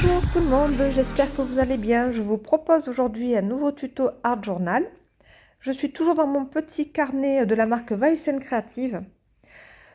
Bonjour tout le monde, j'espère que vous allez bien. Je vous propose aujourd'hui un nouveau tuto Art Journal. Je suis toujours dans mon petit carnet de la marque Weiss Creative.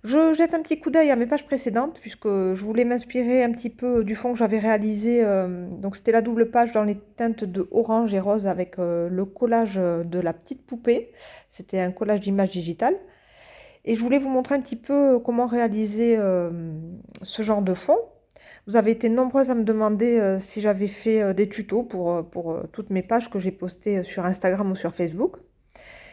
Je jette un petit coup d'œil à mes pages précédentes puisque je voulais m'inspirer un petit peu du fond que j'avais réalisé. Donc c'était la double page dans les teintes de orange et rose avec le collage de la petite poupée. C'était un collage d'images digitales. Et je voulais vous montrer un petit peu comment réaliser ce genre de fond. Vous avez été nombreuses à me demander si j'avais fait des tutos pour toutes mes pages que j'ai postées sur Instagram ou sur Facebook.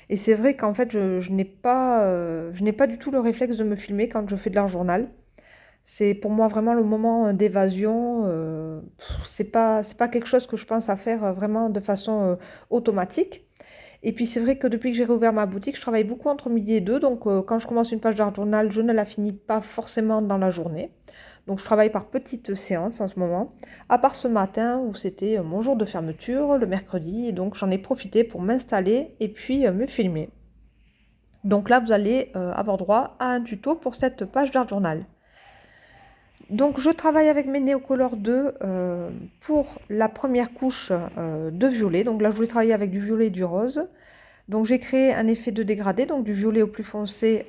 Et c'est vrai qu'en fait, je n'ai pas du tout le réflexe de me filmer quand je fais de l'art journal. C'est pour moi vraiment le moment d'évasion. C'est pas quelque chose que je pense à faire vraiment de façon automatique. Et puis c'est vrai que depuis que j'ai réouvert ma boutique, je travaille beaucoup entre midi et deux. Donc quand je commence une page d'art journal, je ne la finis pas forcément dans la journée. Donc je travaille par petites séances en ce moment. À part ce matin où c'était mon jour de fermeture, le mercredi. Et donc j'en ai profité pour m'installer et puis me filmer. Donc là, vous allez avoir droit à un tuto pour cette page d'art journal. Donc je travaille avec mes Neocolor 2 pour la première couche de violet. Donc là, je voulais travailler avec du violet et du rose. Donc j'ai créé un effet de dégradé, donc du violet au plus foncé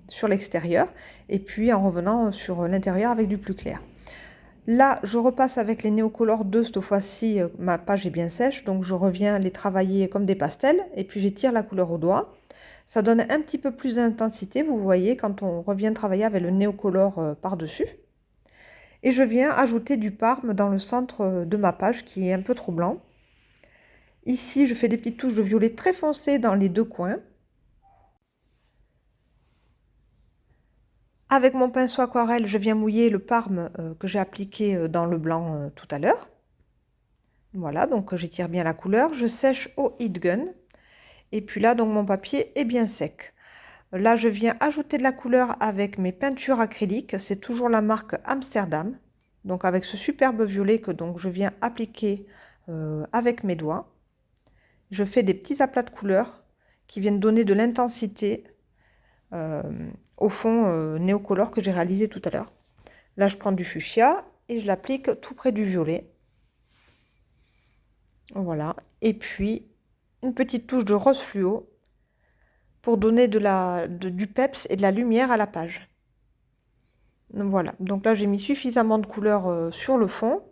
sur l'extérieur, et puis en revenant sur l'intérieur avec du plus clair. Là, je repasse avec les Neocolor 2, cette fois-ci, ma page est bien sèche, donc je reviens les travailler comme des pastels, et puis j'étire la couleur au doigt. Ça donne un petit peu plus d'intensité, vous voyez, quand on revient travailler avec le Neocolor par-dessus. Et je viens ajouter du parme dans le centre de ma page, qui est un peu troublant. Ici, je fais des petites touches de violet très foncé dans les deux coins. Avec mon pinceau aquarelle, je viens mouiller le parme que j'ai appliqué dans le blanc tout à l'heure. Voilà, donc j'étire bien la couleur. Je sèche au heat gun. Et puis là, donc mon papier est bien sec. Là, je viens ajouter de la couleur avec mes peintures acryliques. C'est toujours la marque Amsterdam. Donc avec ce superbe violet que donc je viens appliquer avec mes doigts. Je fais des petits aplats de couleurs qui viennent donner de l'intensité au fond néocolore que j'ai réalisé tout à l'heure. Là, je prends du fuchsia et je l'applique tout près du violet. Voilà. Et puis, une petite touche de rose fluo pour donner du peps et de la lumière à la page. Voilà. Donc là, j'ai mis suffisamment de couleur sur le fond.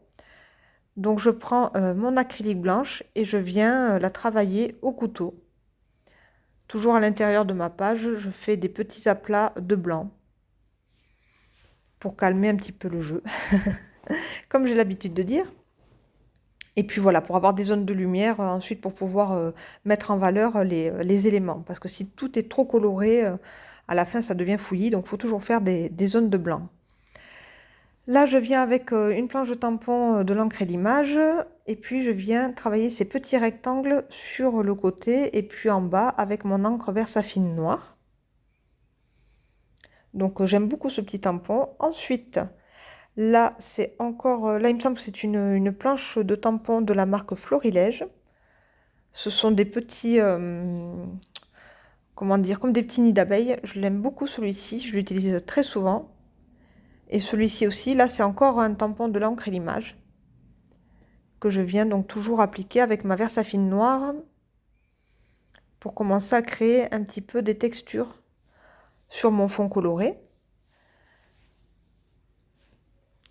Donc, je prends mon acrylique blanche et je viens la travailler au couteau. Toujours à l'intérieur de ma page, je fais des petits aplats de blanc pour calmer un petit peu le jeu, comme j'ai l'habitude de dire. Et puis voilà, pour avoir des zones de lumière, ensuite pour pouvoir mettre en valeur les éléments. Parce que si tout est trop coloré, à la fin ça devient fouillis, donc il faut toujours faire des zones de blanc. Là, je viens avec une planche de tampon de l'encre et d'image, et puis je viens travailler ces petits rectangles sur le côté, et puis en bas avec mon encre Versafine noire. Donc j'aime beaucoup ce petit tampon. Ensuite, là, c'est encore, là il me semble que c'est une planche de tampon de la marque Florilège. Ce sont des petits, comment dire, comme des petits nids d'abeilles. Je l'aime beaucoup celui-ci, je l'utilise très souvent. Et celui-ci aussi, là c'est encore un tampon de l'encre et l'image que je viens donc toujours appliquer avec ma Versafine noire pour commencer à créer un petit peu des textures sur mon fond coloré.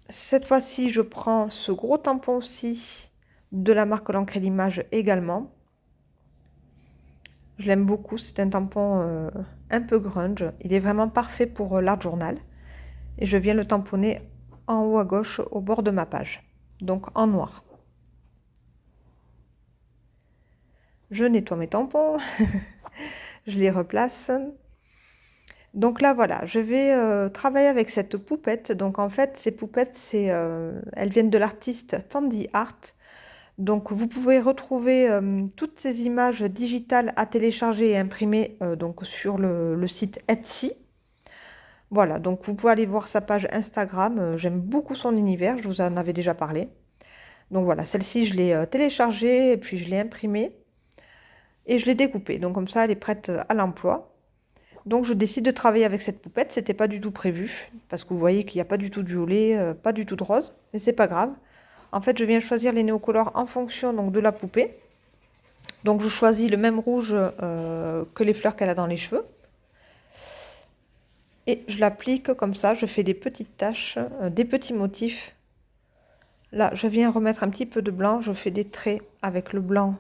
Cette fois-ci, je prends ce gros tampon aussi de la marque l'encre et l'image également. Je l'aime beaucoup, c'est un tampon un peu grunge. Il est vraiment parfait pour l'art journal. Et je viens le tamponner en haut à gauche au bord de ma page, donc en noir. Je nettoie mes tampons, je les replace. Donc là, voilà, je vais travailler avec cette poupette. Donc en fait, ces poupettes, elles viennent de l'artiste Tandy Art. Donc vous pouvez retrouver toutes ces images digitales à télécharger et imprimer donc sur le site Etsy. Voilà, donc vous pouvez aller voir sa page Instagram. J'aime beaucoup son univers, je vous en avais déjà parlé. Donc voilà, celle-ci, je l'ai téléchargée et puis je l'ai imprimée et je l'ai découpée. Donc comme ça, elle est prête à l'emploi. Donc je décide de travailler avec cette poupette. C'était pas du tout prévu parce que vous voyez qu'il n'y a pas du tout de violet, pas du tout de rose, mais c'est pas grave. En fait, je viens choisir les néocolores en fonction donc, de la poupée. Donc je choisis le même rouge que les fleurs qu'elle a dans les cheveux. Et je l'applique comme ça, je fais des petites taches, des petits motifs. Là, je viens remettre un petit peu de blanc, je fais des traits avec le blanc,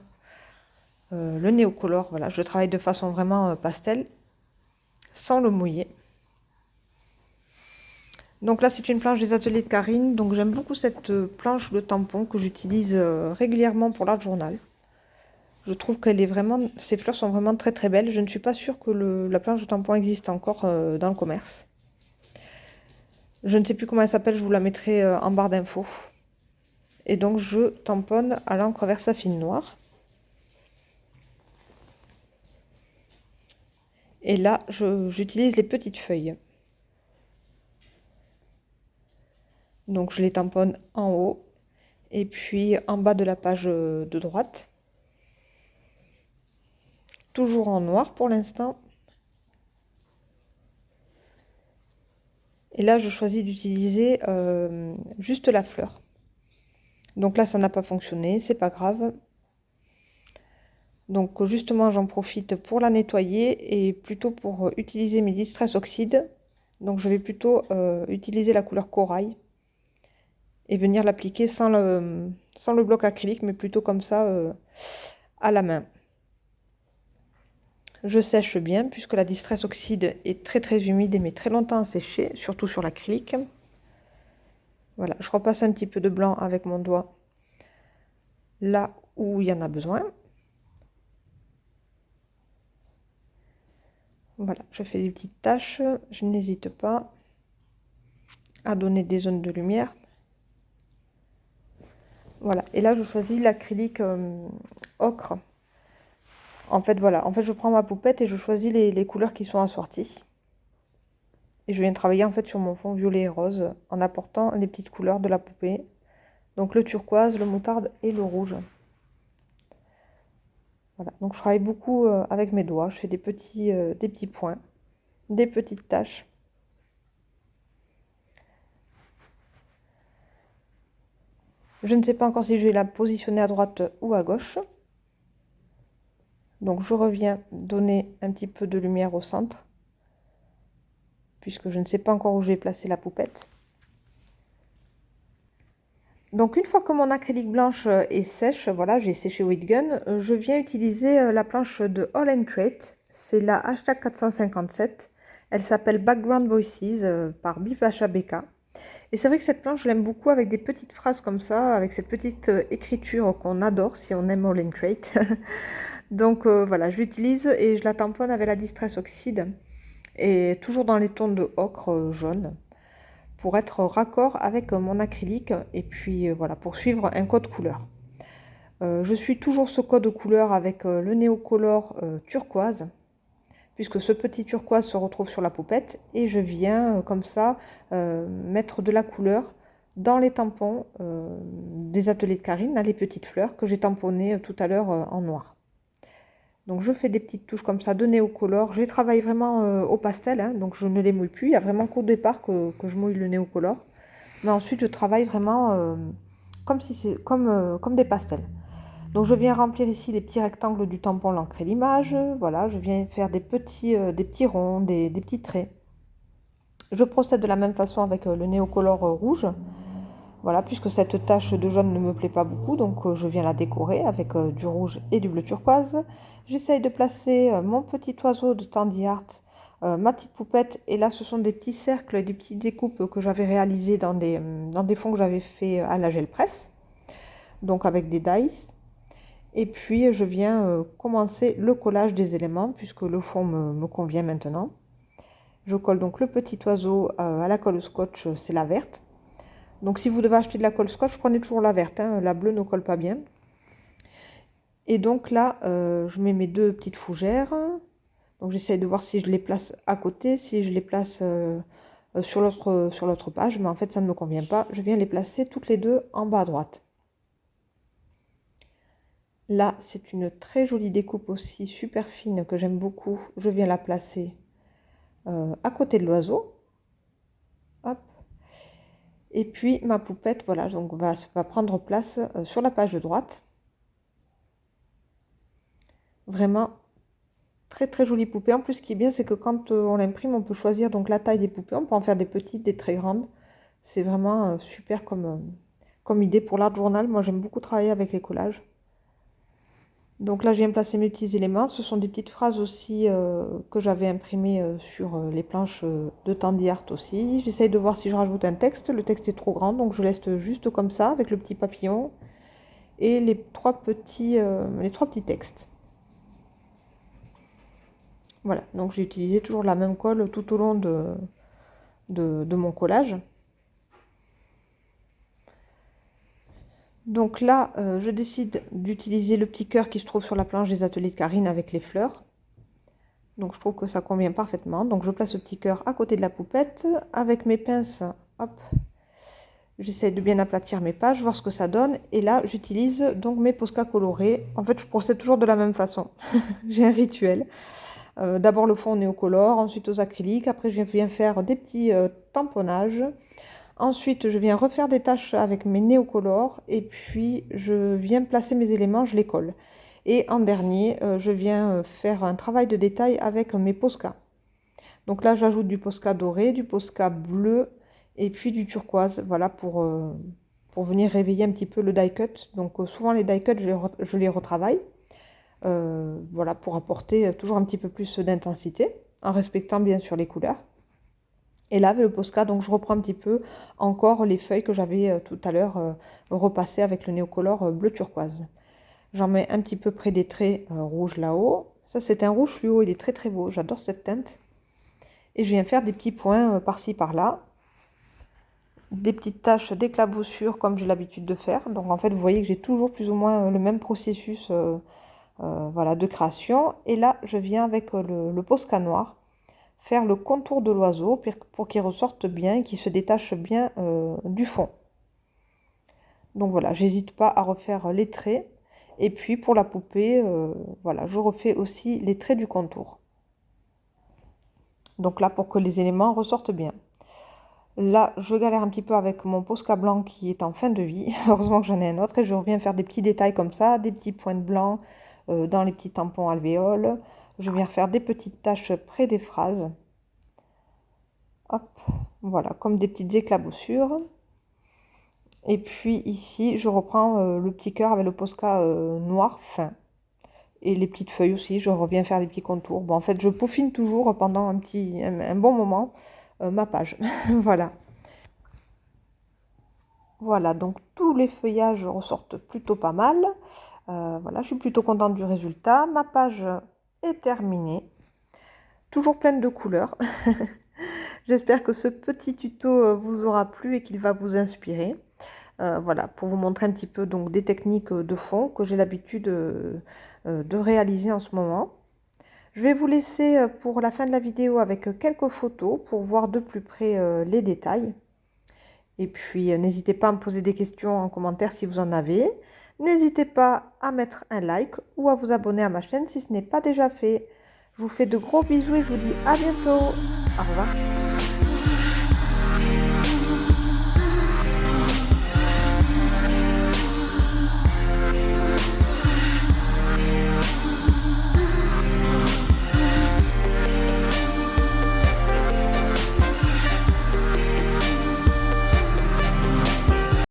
le néocolore. Voilà, je travaille de façon vraiment pastel, sans le mouiller. Donc là, c'est une planche des ateliers de Karine. Donc j'aime beaucoup cette planche de tampon que j'utilise régulièrement pour l'art journal. Je trouve qu'elle est vraiment, ces fleurs sont vraiment très très belles. Je ne suis pas sûre que la planche de tampon existe encore dans le commerce. Je ne sais plus comment elle s'appelle, je vous la mettrai en barre d'infos. Et donc je tamponne à l'encre Versafine noire. Et là, j'utilise les petites feuilles. Donc je les tamponne en haut et puis en bas de la page de droite. Toujours en noir pour l'instant. Et là, je choisis d'utiliser juste la fleur. Donc là, ça n'a pas fonctionné, c'est pas grave. Donc justement, j'en profite pour la nettoyer et plutôt pour utiliser mes Distress Oxide. Donc je vais plutôt utiliser la couleur corail et venir l'appliquer sans le bloc acrylique, mais plutôt comme ça à la main. Je sèche bien puisque la Distress Oxide est très très humide et met très longtemps à sécher, surtout sur l'acrylique. Voilà, je repasse un petit peu de blanc avec mon doigt là où il y en a besoin. Voilà, je fais des petites taches, je n'hésite pas à donner des zones de lumière. Voilà, et là je choisis l'acrylique ocre. En fait, voilà, je prends ma poupette et je choisis les couleurs qui sont assorties. Et je viens travailler en fait sur mon fond violet et rose en apportant les petites couleurs de la poupée. Donc le turquoise, le moutarde et le rouge. Voilà, donc je travaille beaucoup avec mes doigts. Je fais des petits points, des petites taches. Je ne sais pas encore si je vais la positionner à droite ou à gauche. Donc je reviens donner un petit peu de lumière au centre, puisque je ne sais pas encore où je vais placer la poupette. Donc une fois que mon acrylique blanche est sèche, voilà, j'ai séché with gun, je viens utiliser la planche de All & Create. C'est la hashtag 457. Elle s'appelle Background Voices par BK. Et c'est vrai que cette planche, je l'aime beaucoup avec des petites phrases comme ça, avec cette petite écriture qu'on adore si on aime All & Create. Donc voilà, je l'utilise et je la tamponne avec la Distress Oxide. Et toujours dans les tons de ocre jaune pour être raccord avec mon acrylique et puis voilà, pour suivre un code couleur. Je suis toujours ce code couleur avec le néocolore turquoise, puisque ce petit turquoise se retrouve sur la poupette et je viens comme ça mettre de la couleur dans les tampons des ateliers de Karine, là, les petites fleurs que j'ai tamponnées tout à l'heure en noir. Donc je fais des petites touches comme ça de néocolore. Je les travaille vraiment au pastel, hein, donc je ne les mouille plus. Il y a vraiment qu'au départ que je mouille le néocolore. Mais ensuite je travaille vraiment comme des pastels. Donc je viens remplir ici les petits rectangles du tampon, l'encre et l'image. Voilà, je viens faire des petits ronds, des petits traits. Je procède de la même façon avec le néocolore rouge. Voilà, puisque cette tache de jaune ne me plaît pas beaucoup, donc je viens la décorer avec du rouge et du bleu turquoise. J'essaye de placer mon petit oiseau de Tandy Art, ma petite poupette, et là ce sont des petits cercles, des petites découpes que j'avais réalisées dans des fonds que j'avais fait à la gel presse, donc avec des dies. Et puis je viens commencer le collage des éléments, puisque le fond me convient maintenant. Je colle donc le petit oiseau à la colle scotch, c'est la verte. Donc si vous devez acheter de la colle scotch, prenez toujours la verte, hein, la bleue ne colle pas bien. Et donc là, je mets mes deux petites fougères. Donc j'essaye de voir si je les place à côté, si je les place sur l'autre page, mais en fait ça ne me convient pas. Je viens les placer toutes les deux en bas à droite. Là, c'est une très jolie découpe aussi, super fine, que j'aime beaucoup. Je viens la placer à côté de l'oiseau. Hop. Et puis ma poupette, voilà, donc va prendre place sur la page de droite. Vraiment très très jolie poupée. En plus, ce qui est bien, c'est que quand on l'imprime, on peut choisir donc la taille des poupées. On peut en faire des petites, des très grandes. C'est vraiment super comme idée pour l'art journal. Moi, j'aime beaucoup travailler avec les collages. Donc là, je viens placer mes petits éléments. Ce sont des petites phrases aussi que j'avais imprimées sur les planches de Tandy Art aussi. J'essaye de voir si je rajoute un texte. Le texte est trop grand, donc je laisse juste comme ça, avec le petit papillon et les trois petits textes. Voilà, donc j'ai utilisé toujours la même colle tout au long de mon collage. Donc là, je décide d'utiliser le petit cœur qui se trouve sur la planche des ateliers de Karine avec les fleurs. Donc je trouve que ça convient parfaitement. Donc je place le petit cœur à côté de la poupette. Avec mes pinces, hop, j'essaie de bien aplatir mes pages, voir ce que ça donne. Et là, j'utilise donc mes Posca colorés. En fait, je procède toujours de la même façon. J'ai un rituel. D'abord le fond néocolore, ensuite aux acryliques. Après, je viens faire des petits tamponnages. Ensuite, je viens refaire des taches avec mes néocolores. Et puis, je viens placer mes éléments, je les colle. Et en dernier, je viens faire un travail de détail avec mes Posca. Donc là, j'ajoute du Posca doré, du Posca bleu et puis du turquoise. Voilà pour venir réveiller un petit peu le die cut. Donc souvent les die cuts, je les retravaille. Voilà, pour apporter toujours un petit peu plus d'intensité, en respectant bien sûr les couleurs. Et là, avec le Posca, donc je reprends un petit peu encore les feuilles que j'avais tout à l'heure repassées avec le néocolore bleu turquoise. J'en mets un petit peu près des traits rouges là-haut. Ça, c'est un rouge fluo, il est très très beau, j'adore cette teinte. Et je viens faire des petits points par-ci par-là. Des petites taches d'éclaboussure comme j'ai l'habitude de faire. Donc en fait, vous voyez que j'ai toujours plus ou moins le même processus voilà, de création. Et là, je viens avec le Posca noir faire le contour de l'oiseau pour qu'il ressorte bien et qu'il se détache bien du fond. Donc voilà, j'hésite pas à refaire les traits. Et puis pour la poupée, voilà, je refais aussi les traits du contour. Donc là, pour que les éléments ressortent bien. Là, je galère un petit peu avec mon Posca blanc qui est en fin de vie. Heureusement que j'en ai un autre. Et je reviens faire des petits détails comme ça, des petits points de blanc dans les petits tampons alvéoles. Je viens faire des petites taches près des phrases. Hop, voilà, comme des petites éclaboussures. Et puis ici, je reprends le petit cœur avec le Posca noir fin. Et les petites feuilles aussi, je reviens faire des petits contours. Bon, en fait, je peaufine toujours pendant un bon moment ma page. Voilà. Voilà, donc tous les feuillages ressortent plutôt pas mal. Voilà, je suis plutôt contente du résultat. Ma page est terminée. Toujours pleine de couleurs. J'espère que ce petit tuto vous aura plu et qu'il va vous inspirer. Voilà, pour vous montrer un petit peu donc, des techniques de fond que j'ai l'habitude de réaliser en ce moment. Je vais vous laisser pour la fin de la vidéo avec quelques photos pour voir de plus près les détails. Et puis, n'hésitez pas à me poser des questions en commentaire si vous en avez. N'hésitez pas à mettre un like ou à vous abonner à ma chaîne si ce n'est pas déjà fait. Je vous fais de gros bisous et je vous dis à bientôt. Au revoir.